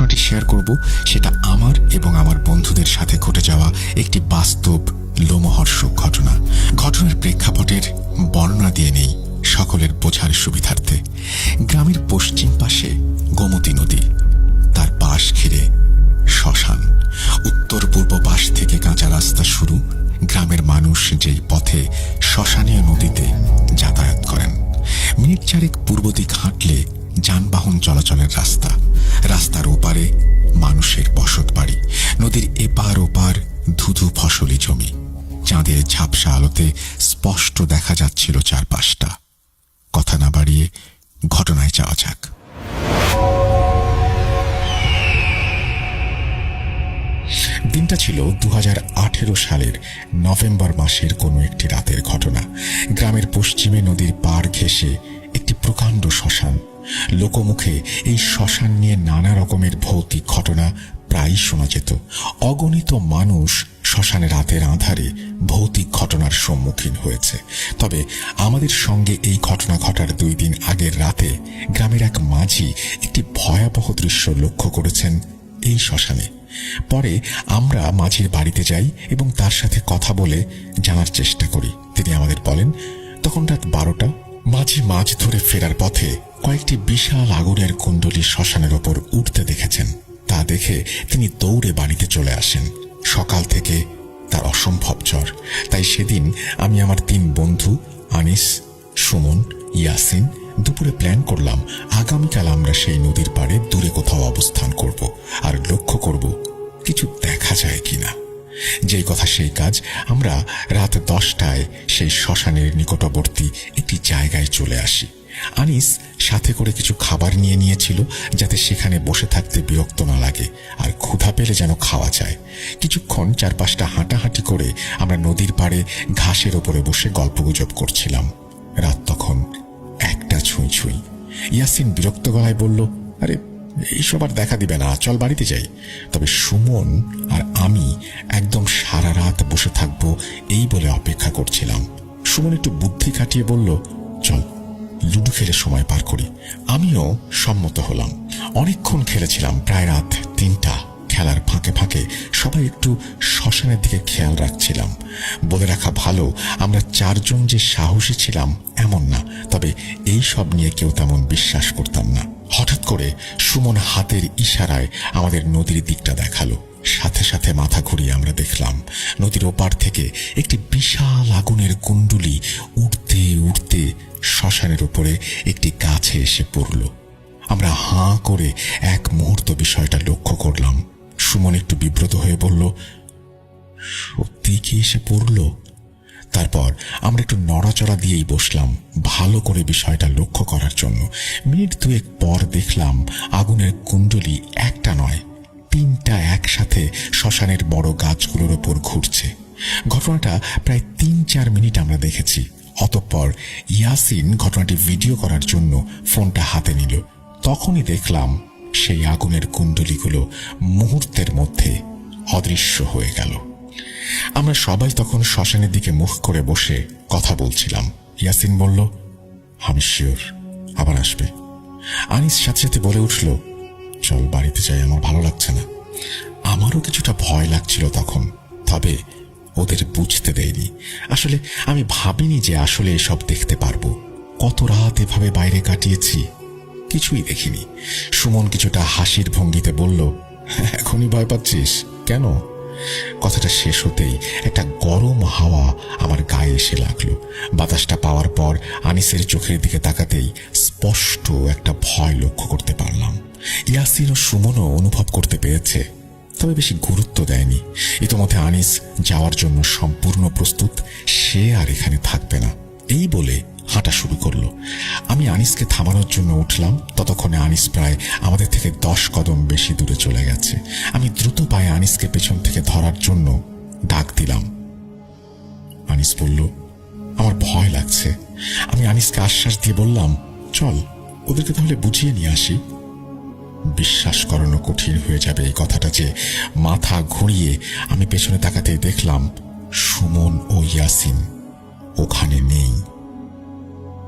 ঘটনাটি শেয়ার করব সেটা আমার এবং আমার বন্ধুদের সাথে ঘটে যাওয়া একটি বাস্তব লোমহর্ষক ঘটনা। ঘটনার প্রেক্ষাপটের বর্ণনা দিয়ে নেই সকলের বোঝার সুবিধার্থে। গ্রামের পশ্চিম পাশে গোমতী নদী, তার পাশ ঘিরে শ্মশান। উত্তর পূর্ব পাশ থেকে কাঁচা রাস্তা শুরু। গ্রামের মানুষ যেই পথে শ্মশানীয় নদীতে যাতায়াত করেন, মিনিট চারেক পূর্ব দিক হাঁটলে যানবাহন চলাচলের রাস্তা। রাস্তার ওপারে মানুষের বসত বাড়ি। নদীর এপার ওপার ধুধু ফসলি জমি। চাঁদের ঝাপসা আলোতে স্পষ্ট দেখা যাচ্ছিল চারপাশটা। কথা না বাড়িয়ে ঘটনায় যাওয়া যাক। দিনটা ছিল 2018 সালের নভেম্বর মাসের কোনো একটি রাতের ঘটনা। গ্রামের পশ্চিমে নদীর পাড় ঘেঁষে একটি প্রকাণ্ড শ্মশান। লোকমুখে এই শ্মশান নিয়ে নানা রকমের ভৌতিক ঘটনা প্রায়ই শোনা যেত। অগণিত মানুষ শ্মশানের রাতের আঁধারে ভৌতিক ঘটনার সম্মুখীন হয়েছে। তবে আমাদের সঙ্গে এই ঘটনা ঘটার 2 দিন আগের রাতে গ্রামের এক মাঝি একটি ভয়াবহ দৃশ্য লক্ষ্য করেছেন এই শ্মশানে। পরে আমরা মাঝির বাড়িতে যাই এবং তার সাথে কথা বলে জানার চেষ্টা করি। তিনি আমাদের বলেন, তখন রাত 12টা। মাঝি মাছ ধরে ফেরার পথে কয়েকটি বিশাল আগুনের কুণ্ডলী শ্মশানের ওপর উঠতে দেখেছেন। তা দেখে তিনি দৌড়ে বাড়িতে চলে আসেন। সকাল থেকে তার অসম্ভব জ্বর। তাই সেদিন আমি আমার 3 বন্ধু আনিস, সুমন, ইয়াসিন দুপুরে প্ল্যান করলাম আগামীকাল আমরা সেই নদীর পাড়ে দূরে কোথাও অবস্থান করব আর লক্ষ্য করব কিছু দেখা যায় কিনা। যেই কথা সেই কাজ। আমরা রাত 10টায় সেই শ্মশানের নিকটবর্তী একটি জায়গায় চলে আসি। আনিস সাথে করে কিছু খাবার নিয়ে নিয়েছিল, যাতে সেখানে বসে থাকতে বিরক্ত না লাগে আর ক্ষুধা পেলে যেন খাওয়া যায়। কিছুক্ষণ 4-5টা হাঁটাহাঁটি করে আমরা নদীর পাড়ে ঘাসের ওপরে বসে গল্পগুজব করছিলাম। রাত তখন 1টা ছুঁই ছুঁই। ইয়াসিন বিরক্ত গলায় বলল, আরে এইসব আর দেখা দিবে না, চল বাড়িতে যাই। তবে সুমন আর আমি একদম সারা রাত বসে থাকবো এই বলে অপেক্ষা করছিলাম। সুমন একটু বুদ্ধি খাটিয়ে বলল, চল লুডো খেলে সময় পার করি। আমিও সম্মত হলাম। অনেকক্ষণ খেলেছিলাম, প্রায় রাত 3টা। খেলার ফাঁকে ফাঁকে সবাই একটু শ্মশানের দিকে খেয়াল রাখছিলাম। বলে রাখা ভালো, আমরা 4 জন যে সাহসী ছিলাম এমন না, তবে এই সব নিয়ে কেউ তেমন বিশ্বাস করতাম না। হঠাৎ করে সুমন হাতের ইশারায় আমাদের নদীর দিকটা দেখালো। সাথে সাথে মাথা ঘুরিয়ে আমরা দেখলাম নদীর ওপার থেকে একটি বিশাল আগুনের কুণ্ডলী উঠতে উঠতে শ্মশানের উপরে একটি গাছে এসে পড়ল। আমরা হাঁ করে এক মুহূর্ত বিষয়টা লক্ষ্য করলাম। সুমন একটু বিব্রত হয়ে বলল, সত্যি কি এসে পড়ল? তারপর আমরা একটু নড়াচড়া দিয়েই বসলাম ভালো করে বিষয়টা লক্ষ্য করার জন্য। মিনিট 2 পর দেখলাম আগুনের কুণ্ডলী একটা নয়, 3টা একসাথে শ্মশানের বড় গাছগুলোর ওপর ঘুরছে। ঘটনাটা প্রায় 3-4 মিনিট আমরা দেখেছি। অতঃপর ইয়াসিন ঘটনাটি ভিডিও করার জন্য ফোনটা হাতে নিল। তখনই দেখলাম সেই আগুনের কুণ্ডলীগুলো মুহূর্তের মধ্যে অদৃশ্য হয়ে গেল। আমরা সবাই তখন শ্মশানের দিকে মুখ করে বসে কথা বলছিলাম। ইয়াসিন বলল, আমি শিওর আবার আসবে। আনিস সাথে সাথে বলে উঠল, চল বাড়িতে যাই, আমার ভালো লাগছে না। আমারও কিছুটা ভয় লাগছিল তখন, তবে ওদের বুঝতে দেয়নি। আসলে আমি ভাবিনি যে আসলে এসব দেখতে পারবো। কত রাত এভাবে বাইরে কাটিয়েছি, কিছুই দেখিনি। সুমন কিছুটা হাসির ভঙ্গিতে বলল, এখনই ভয় পাচ্ছিস কেন? কথাটা শেষ হতেই একটা গরম হাওয়া আমার গায়ে এসে লাগলো। বাতাসটা পাওয়ার পর আনিসের চোখের দিকে তাকাতেই স্পষ্ট একটা ভয় লক্ষ্য করতে পারলাম। ইয়াসিন ও সুমনও অনুভব করতে পেরেছে, তবে বেশি গুরুত্ব দেয়নি। ইতোমধ্যে আনিস যাওয়ার জন্য সম্পূর্ণ প্রস্তুত, সে আর এখানে থাকবে না এই বলে হাঁটা শুরু করলো। আমি আনিসকে থামানোর জন্য উঠলাম। ততক্ষণে আনিস প্রায় আমাদের থেকে 10 কদম বেশি দূরে চলে গেছে। আমি দ্রুত পায়ে আনিসকে পেছন থেকে ধরার জন্য ডাক দিলাম। আনিস বলল, আমার ভয় লাগছে। আমি আনিসকে আশ্বাস দিয়ে বললাম, চল ওদেরকে তাহলে বুঝিয়ে নিয়ে আসি। বিশ্বাস করানো কঠিন হয়ে যাবে এই কথাটা যে মাথা ঘুরিয়ে আমি পেছনে তাকাতেই দেখলাম সুমন ও ইয়াসিন ওখানে নেই।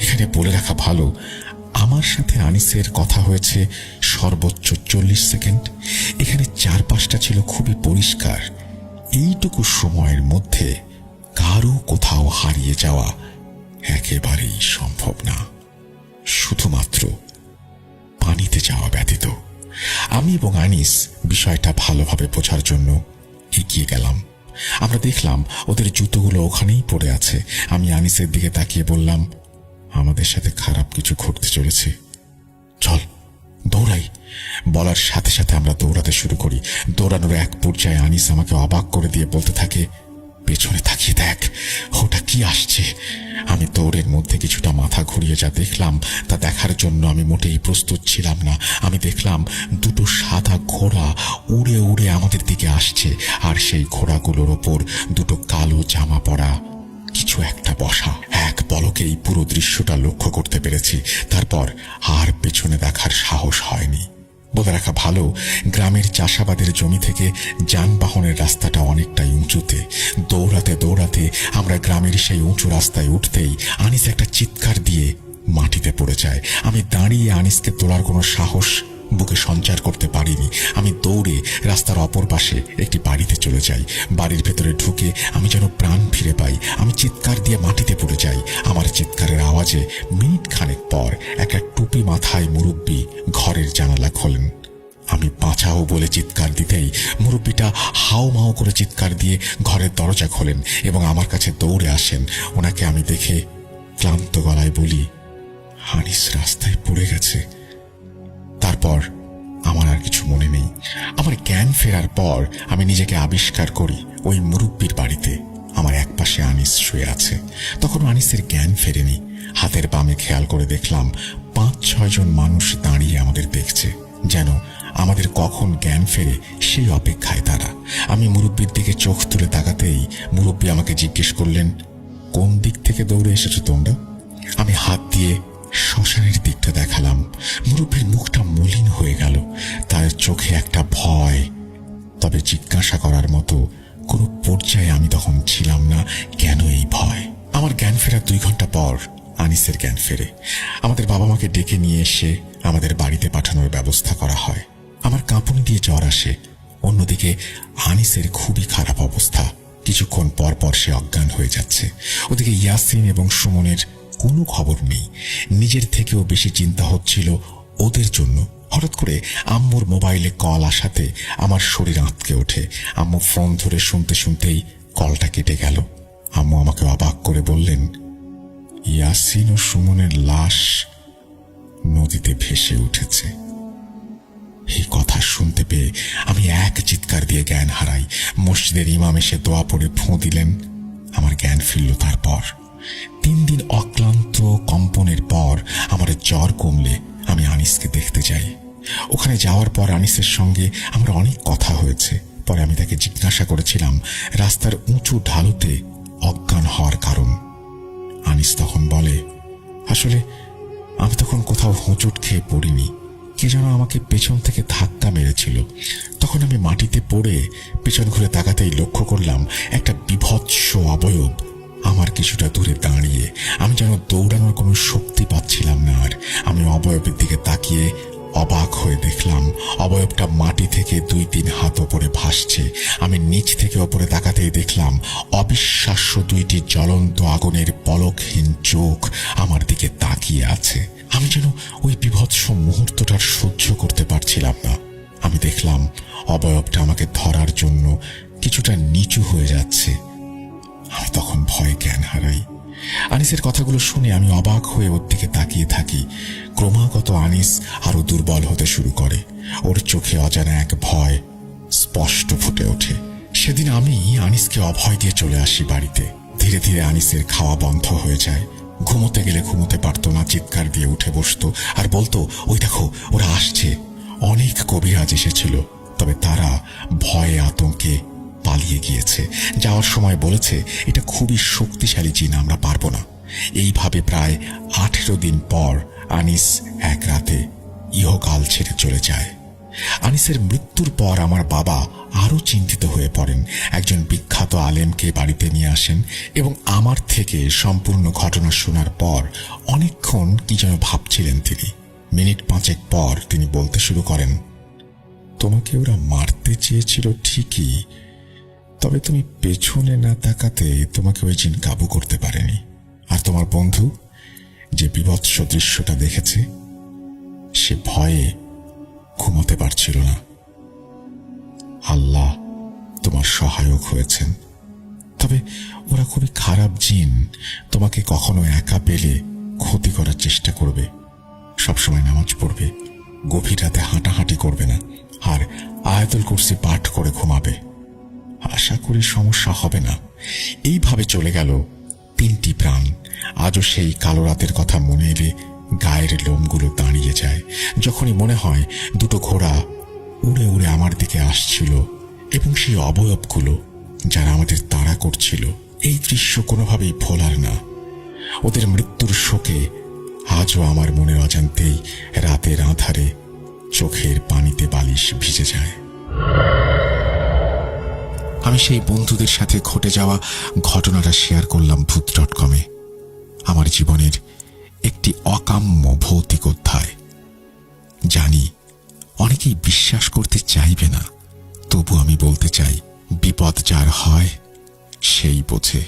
এখানে বলে রাখা ভালো, আমার সাথে আনিসের কথা হয়েছে সর্বোচ্চ 40 সেকেন্ড। এখানে চারপাশটা ছিল খুবই পরিষ্কার। এইটুকু সময়ের মধ্যে কারো কোথাও হারিয়ে যাওয়া একেবারেই সম্ভব না, শুধুমাত্র পানিতে যাওয়া ব্যতীত। আমি এবং আনিস বিষয়টা ভালোভাবে বোঝার জন্য এগিয়ে গেলাম। আমরা দেখলাম ওদের জুতোগুলো ওখানেই পড়ে আছে। আমি আনিসের দিকে তাকিয়ে বললাম, আমাদের সাথে খারাপ কিছু ঘটতে চলেছে, চল দৌড়াই। বলার সাথে সাথে আমরা দৌড়াতে শুরু করি। দৌড়ানোর এক পর্যায়ে আনিস আমাকে অবাক করে দিয়ে বলতে থাকে, পেছনে তাকিয়ে দেখ, ওটা কি আসছে। আমি দৌড়ের মধ্যে কিছুটা মাথা ঘুরিয়ে যা দেখলাম তা দেখার জন্য আমি মোটেই প্রস্তুত ছিলাম না। আমি দেখলাম দুটো সাদা ঘোড়া উড়ে উড়ে আমাদের দিকে আসছে, আর সেই ঘোড়াগুলোর ওপর দুটো কালো জামা পরা কিছু একটা বসা। এক পলকেই পুরো দৃশ্যটা লক্ষ্য করতে পেরেছি। তারপর আর পেছনে দেখার সাহস হয়নি। বলে রাখা ভালো, গ্রামের চাষাবাদের জমি থেকে যানবাহনের রাস্তাটা অনেকটাই উঁচুতে। দৌড়াতে দৌড়াতে আমরা গ্রামের সেই উঁচু রাস্তায় উঠতেই আনিস একটা চিৎকার দিয়ে মাটিতে পড়ে যায়। আমি দাঁড়িয়ে আনিসকে তোলার কোনো সাহস বুকে সঞ্চার করতে পারিনি। আমি দৌড়ে রাস্তার অপর পাশে একটি বাড়িতে চলে যাই। বাড়ির ভেতরে ঢুকে আমি যেন প্রাণ ফিরে পাই। আমি চিৎকার দিয়ে মাটিতে পড়ে যাই। আমার চিৎকারের আওয়াজে মিনিট খানেক পর একটা টুপি মাথায় মুরব্বী ঘরের জানালা খোলেন। আমি বাঁচাও বলে চিৎকার দিতেই মুরব্বীটা হাও মাও করে চিৎকার দিয়ে ঘরের দরজা খোলেন এবং আমার কাছে দৌড়ে আসেন। ওনাকে আমি দেখে ক্লান্ত গলায় বলি, আনিস রাস্তায় পড়ে গেছে। তারপর আমার আর কিছু মনে নেই। আমার জ্ঞান ফেরার পর আমি নিজেকে আবিষ্কার করি ওই মুরব্বীর বাড়িতে। আমার এক পাশে আনিস শুয়ে আছে। তখন আনিসের জ্ঞান ফেরেনি। হাতের বামে খেয়াল করে দেখলাম 5-6 জন মানুষ দাঁড়িয়ে আমাদের দেখছে, যেন আমাদের কখন জ্ঞান ফেরে সেই অপেক্ষায় তারা। আমি মুরব্বীর দিকে চোখ তুলে তাকাতেই মুরব্বী আমাকে জিজ্ঞেস করলেন, কোন দিক থেকে দৌড়ে এসেছো তোমরা? আমি হাত দিয়ে শ্মশানের দিকটা দেখালাম। মুরব্বীর মুখটা মলিন হয়ে গেল। তার চোখে একটা ভয়, তবে জিজ্ঞাসা করার মতো কোনো পর্যায়ে আমি তখন ছিলাম না কেন এই ভয়। আমার জ্ঞান ফেরার 2 ঘন্টা পর আনিসের জ্ঞান ফেরে। আমাদের বাবা মাকে ডেকে নিয়ে এসে আমাদের বাড়িতে পাঠানোর ব্যবস্থা করা হয়। আমার কাঁপুনি দিয়ে জ্বর আসে। অন্যদিকে আনিসের খুবই খারাপ অবস্থা। কিছুক্ষণ পর পর সে অজ্ঞান হয়ে যাচ্ছে। ওদিকে ইয়াসিন এবং সুমনের কোনো খবর নেই। নিজের থেকেও বেশি চিন্তা হচ্ছিল ওদের জন্য। হঠাৎ করে আম্মুর মোবাইলে কল আসাতে আমার শরীর আঁতকে ওঠে। আম্মু ফোন ধরে শুনতে শুনতেই কলটা কেটে গেল। আম্মু আমাকে অবাক করে বললেন, ইয়াসিন ও সুমনের লাশ নদীতে ভেসে উঠেছে। এই কথা শুনতে পেয়ে আমি এক চিৎকার দিয়ে জ্ঞান হারাই। মসজিদের ইমাম এসে দোয়া পড়ে ফোঁ দিলেন। আমার জ্ঞান ফিরল। তারপর 3 দিন অক্লান্ত কম্পনের পর আমার জ্বর কমলে আমি আনিসকে দেখতে যাই। ওখানে যাওয়ার পর আনিসের সঙ্গে আমার অনেক কথা হয়েছে। পরে আমি তাকে জিজ্ঞাসা করেছিলাম রাস্তার উঁচু ঢালুতে অজ্ঞান হওয়ার কারণ। আনিস তখন বলে, আসলে আমি তখন কোথাও হোঁচট খেয়ে পড়িনি, কে যেন আমাকে পেছন থেকে ধাক্কা মেরেছিল। তখন আমি মাটিতে পড়ে পেছন ঘুরে তাকাতেই লক্ষ্য করলাম একটা বিভৎস অবয়ব আমার কিছুটা দূরে দাঁড়িয়ে। আমি যেন দৌড়ানোর কোনো শক্তি পাচ্ছিলাম না। আর আমি অবয়বের দিকে তাকিয়ে অবাক হয়ে দেখলাম অবয়বটা মাটি থেকে 2-3 হাত ওপরে ভাসছে। আমি নিচ থেকে ওপরে তাকাতেই দেখলাম অবিশ্বাস্য 2টি জ্বলন্ত আগুনের পলকহীন চোখ আমার দিকে তাকিয়ে আছে। আমি যেন ওই বিভৎস মুহূর্তটার সহ্য করতে পারছিলাম না। আমি দেখলাম অবয়বটা আমাকে ধরার জন্য কিছুটা নিচু হয়ে যাচ্ছে। আমি তখন ভয় জ্ঞান হারাই। আনিসের কথাগুলো শুনে আমি অবাক হয়ে ওর দিকে তাকিয়ে থাকি। ক্রমাগত আনিস আরো দুর্বল হতে শুরু করে। ওর চোখে অজানা এক ভয় স্পষ্ট ফুটে ওঠে। সেদিন আমি আনিসকে অভয় দিয়ে চলে আসি বাড়িতে। ধীরে ধীরে আনিসের খাওয়া বন্ধ হয়ে যায়। ঘুমোতে গেলে ঘুমোতে পারতো না। চিৎকার দিয়ে উঠে বসতো আর বলতো, ওই দেখো ওরা আসছে। অনেক কবিরাজ এসেছিল, তবে তারা ভয়ে আতঙ্কে পালিয়ে গিয়েছে। যাওয়ার সময় বলেছে এটা খুবই শক্তিশালী জিন, আমরা পারবো না। এইভাবে প্রায় 18 দিন পর আনিস এক রাতে ইহকাল ছেড়ে চলে যায়। আনিসের মৃত্যুর পর আমার বাবা আরো চিন্তিত হয়ে পড়েন। একজন বিখ্যাত আলেমকে বাড়িতে নিয়ে আসেন এবং আমার থেকে সম্পূর্ণ ঘটনা শোনার পর অনেকক্ষণ কি যেন ভাবছিলেন তিনি। মিনিট 5 পর তিনি বলতে শুরু করেন, তোমাকে ওরা মারতে চেয়েছিল ঠিকই, তবে তুমি পেছনে না তাকাতে তোমাকে ওই জিন কাবু করতে পারেনি। আর তোমার বন্ধু যে বিভৎস দৃশ্যটা দেখেছে, সে ভয়ে ঘুমাতে পারছিল না। আল্লাহ তোমার সহায়ক হয়েছেন। তবে ওরা খুবই খারাপ জিন, তোমাকে কখনো একা পেলে ক্ষতি করার চেষ্টা করবে। সবসময় নামাজ পড়বে, গভীর রাতে হাঁটাহাঁটি করবে না, আর আয়াতুল কুরসি পাঠ করে ঘুমাবে। আশা করি সমস্যা হবে না। এইভাবে চলে গেল 3টি প্রাণ। আজও সেই কালো রাতের কথা মনে এলে গায়ের লোমগুলো দাঁড়িয়ে যায়। যখনই মনে হয় দুটো ঘোড়া উড়ে উড়ে আমার দিকে আসছিল এবং সেই অবয়বগুলো যারা আমাদের তাড়া করছিল, এই দৃশ্য কোনোভাবেই ভোলার না। ওদের মৃত্যুর শোকে আজও আমার মনের অজান্তেই রাতের আঁধারে চোখের পানিতে বালিশ ভিজে যায়। আমি সেই বন্ধুদের সাথে ঘটে যাওয়া ঘটনাটা শেয়ার করলাম ভূত.com-এ। আমার জীবনের একটি অকাম্য ভৌতিক অধ্যায়। জানি অনেকেই বিশ্বাস করতে চাইবে না, তবু আমি বলতে চাই, বিপদ যার হয় সেই বোঝে।